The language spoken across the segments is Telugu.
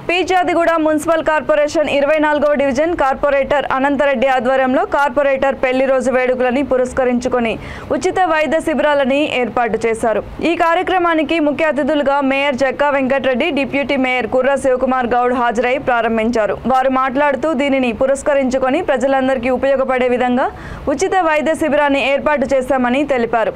పీజాదిగూడ municipal corporation 24వ division corporator Anantha Reddy ఆధ్వర్యంలో కార్పొరేటర్ పెళ్లి రోజు వేడుకలని పురస్కరించుకొని ఉచిత వైద్య శిబిరాలని ఏర్పాటు చేశారు। ఈ కార్యక్రమానికి ముఖ్య అతిథులుగా mayor Jakka Venkatareddy, deputy mayor కుర్రా శివకుమార్ గౌడ్ హాజరై ప్రారంభించారు। వారు మాట్లాడుతూ దీనిని పురస్కరించుకొని ప్రజలందరికీ ఉపయోగపడే విధంగా ఉచిత వైద్య శిబిరాన్ని ఏర్పాటు చేశామని తెలిపారు।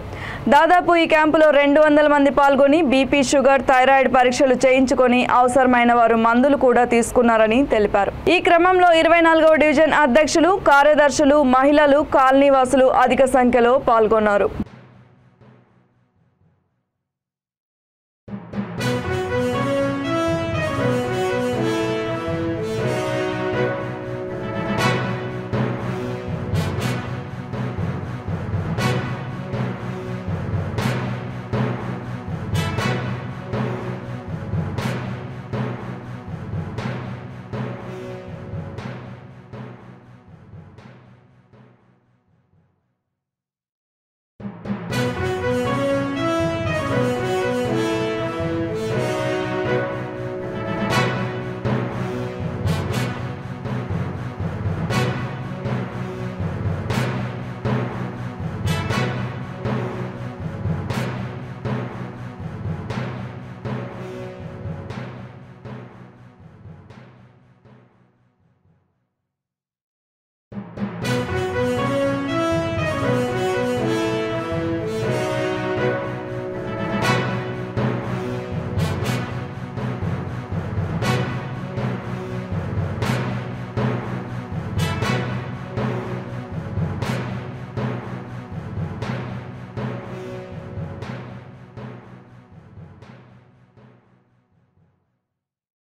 దాదాపు ఈ క్యాంపులో 200 మంది పాల్గొని బీపీ, షుగర్, థైరాయిడ్ పరీక్షలు చేయించుకొని అవసరమైన వారు మందులు కూడా తీసుకున్నారని తెలిపారు। ఈ క్రమంలో 24వ డివిజన్ అధ్యక్షులు, కార్యదర్శులు, మహిళలు, కాలనీవాసులు అధిక సంఖ్యలో పాల్గొన్నారు।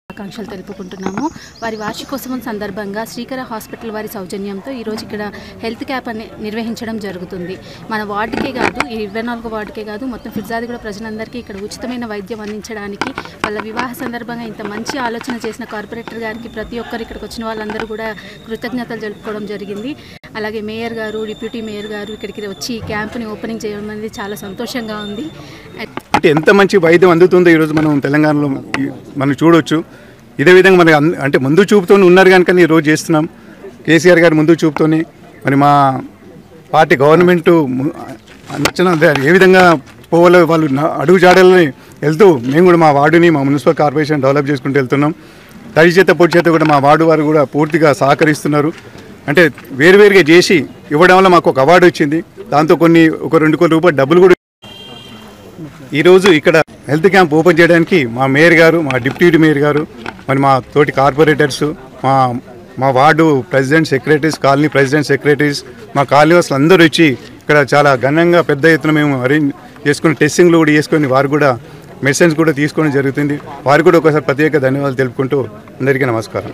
ఆకాంక్షలు తెలుపుకుంటున్నాము। వారి వార్షికోత్సవం సందర్భంగా శ్రీకర హాస్పిటల్ వారి సౌజన్యంతో ఈరోజు ఇక్కడ హెల్త్ క్యాంప్ నిర్వహించడం జరుగుతుంది। మన వార్డుకే కాదు, ఈ 24వ వార్డుకే కాదు, మొత్తం ఫిర్జాదిగూడ ప్రజలందరికీ ఇక్కడ ఉచితమైన వైద్యం అందించడానికి వాళ్ళ వివాహ సందర్భంగా ఇంత మంచి ఆలోచన చేసిన కార్పొరేటర్ గారికి ప్రతి ఒక్కరు ఇక్కడికి వచ్చిన వాళ్ళందరూ కూడా కృతజ్ఞతలు జరుపుకోవడం జరిగింది। అలాగే మేయర్ గారు, డిప్యూటీ మేయర్ గారు ఇక్కడికి వచ్చి ఈ క్యాంప్ని ఓపెనింగ్ చేయడం అనేది చాలా సంతోషంగా ఉంది। అంటే ఎంత మంచి వైద్యం అందుతుందో ఈరోజు మనం తెలంగాణలో మనం చూడవచ్చు। ఇదే విధంగా మనకి అంటే ముందు చూపుతూ ఉన్నారు కనుక ఈరోజు చేస్తున్నాం। కేసీఆర్ గారు ముందు చూపుతోని మరి మా పార్టీ గవర్నమెంట్ నచ్చిన ఏ విధంగా పోవాలో వాళ్ళు అడుగు జాడలని వెళ్తూ మేము కూడా మా వార్డుని, మా మున్సిపల్ కార్పొరేషన్ డెవలప్ చేసుకుంటూ వెళ్తున్నాం। తడి చేత పొడి చేత కూడా మా వార్డు వారు కూడా పూర్తిగా సహకరిస్తున్నారు। అంటే వేరువేరుగా చేసి ఇవ్వడం వల్ల మాకు ఒక అవార్డు వచ్చింది। దాంతో ఒక 2 కోట్ల రూపాయలు డబ్బులు కూడా ఈరోజు ఇక్కడ హెల్త్ క్యాంప్ ఓపెన్ చేయడానికి మా మేయర్ గారు, మా డిప్యూటీ మేయర్ గారు, మరి మా తోటి కార్పొరేటర్స్, మా ward president secretaries, colony president secretaries, మా కాలనీ వాసులు అందరూ వచ్చి ఇక్కడ చాలా ఘనంగా పెద్ద ఎత్తున మేము అరేంజ్ చేసుకుని టెస్టింగ్లు కూడా చేసుకొని వారు కూడా మెడిసిన్స్ కూడా తీసుకోవడం జరుగుతుంది। వారికి కూడా ఒకసారి ప్రత్యేక ధన్యవాదాలు తెలుపుకుంటూ అందరికీ నమస్కారం।